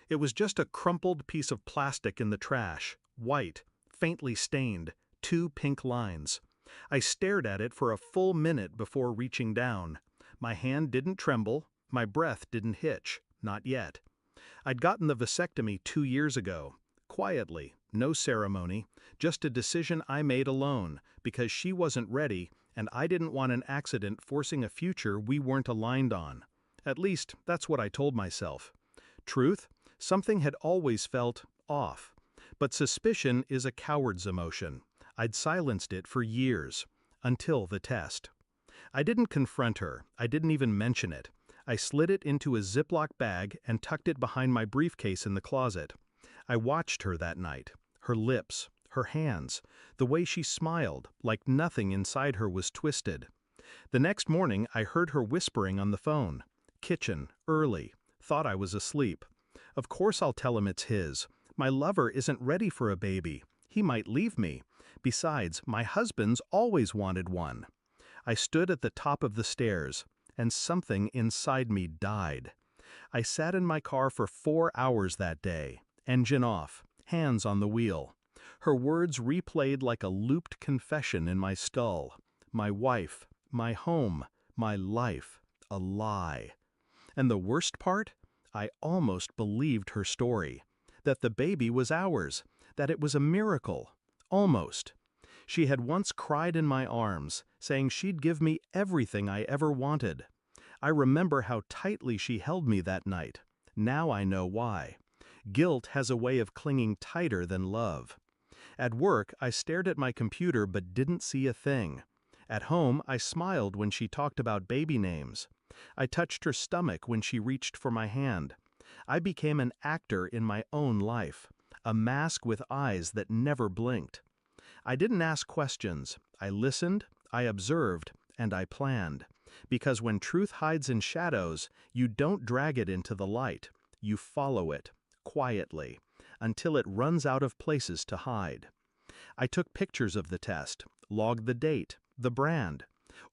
It was just a crumpled piece of plastic in the trash, white, faintly stained, two pink lines. I stared at it for a full minute before reaching down. My hand didn't tremble, my breath didn't hitch, not yet. I'd gotten the vasectomy 2 years ago. Quietly, no ceremony, just a decision I made alone, because she wasn't ready and I didn't want an accident forcing a future we weren't aligned on. At least, that's what I told myself. Truth? Something had always felt off. But suspicion is a coward's emotion. I'd silenced it for years, until the test. I didn't confront her, I didn't even mention it. I slid it into a Ziploc bag and tucked it behind my briefcase in the closet. I watched her that night, her lips, her hands, the way she smiled, like nothing inside her was twisted. The next morning I heard her whispering on the phone. Kitchen, early, thought I was asleep. Of course I'll tell him it's his. My lover isn't ready for a baby. He might leave me. Besides, my husband's always wanted one. I stood at the top of the stairs, and something inside me died. I sat in my car for 4 hours that day, engine off, hands on the wheel. Her words replayed like a looped confession in my skull. My wife, my home, my life, a lie. And the worst part? I almost believed her story. That the baby was ours, that it was a miracle. Almost. She had once cried in my arms, saying she'd give me everything I ever wanted. I remember how tightly she held me that night. Now I know why. Guilt has a way of clinging tighter than love. At work, I stared at my computer but didn't see a thing. At home, I smiled when she talked about baby names. I touched her stomach when she reached for my hand. I became an actor in my own life, a mask with eyes that never blinked. I didn't ask questions. I listened, I observed, and I planned. Because when truth hides in shadows, you don't drag it into the light. You follow it, quietly, until it runs out of places to hide. I took pictures of the test, logged the date, the brand,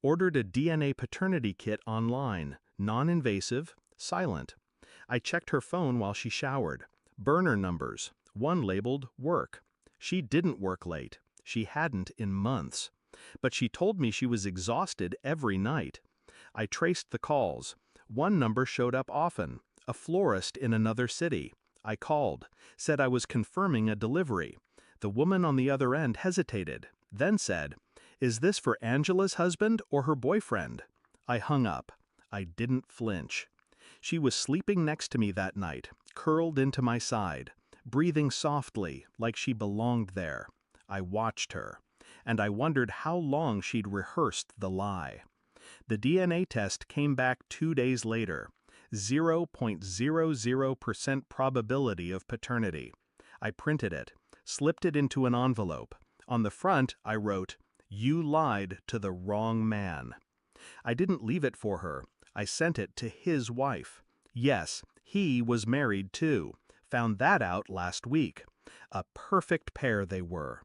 ordered a DNA paternity kit online, non-invasive, silent. I checked her phone while she showered. Burner numbers, one labeled work. She didn't work late. She hadn't in months. But she told me she was exhausted every night. I traced the calls. One number showed up often, a florist in another city. I called, said I was confirming a delivery. The woman on the other end hesitated, then said, "Is this for Angela's husband or her boyfriend?" I hung up. I didn't flinch. She was sleeping next to me that night, curled into my side, breathing softly, like she belonged there. I watched her, and I wondered how long she'd rehearsed the lie. The DNA test came back 2 days later, 0.00% probability of paternity. I printed it, slipped it into an envelope. On the front, I wrote, "You lied to the wrong man." I didn't leave it for her. I sent it to his wife. Yes, he was married too. Found that out last week. A perfect pair they were.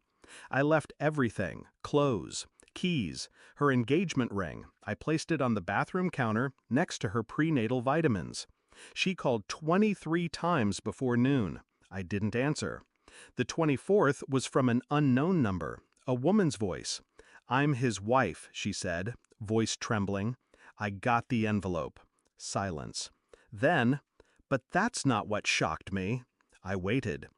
I left everything, clothes, keys, her engagement ring. I placed it on the bathroom counter next to her prenatal vitamins. She called 23 times before noon. I didn't answer. The 24th was from an unknown number, a woman's voice. "I'm his wife," she said, voice trembling. I got the envelope. Silence. Then, but that's not what shocked me. I waited.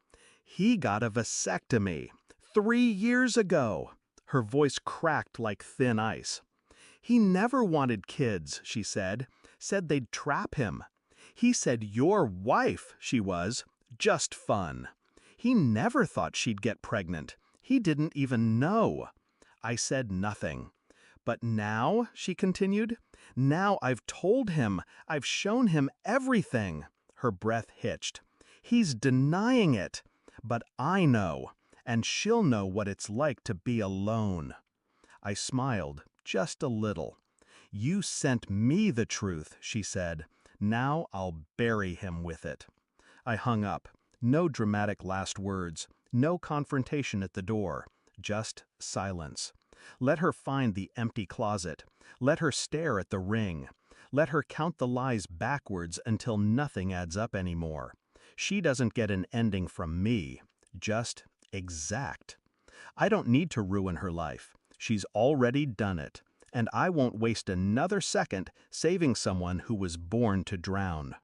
He got a vasectomy 3 years ago. Her voice cracked like thin ice. "He never wanted kids," she said they'd trap him. "He said your wife, she was, just fun. He never thought she'd get pregnant. He didn't even know." I said nothing. "But now," she continued, "now I've told him, I've shown him everything." Her breath hitched. "He's denying it. But I know, and she'll know what it's like to be alone." I smiled, just a little. "You sent me the truth," she said. "Now I'll bury him with it." I hung up. No dramatic last words, no confrontation at the door, just silence. Let her find the empty closet. Let her stare at the ring. Let her count the lies backwards until nothing adds up anymore. She doesn't get an ending from me, just exact. I don't need to ruin her life. She's already done it, and I won't waste another second saving someone who was born to drown.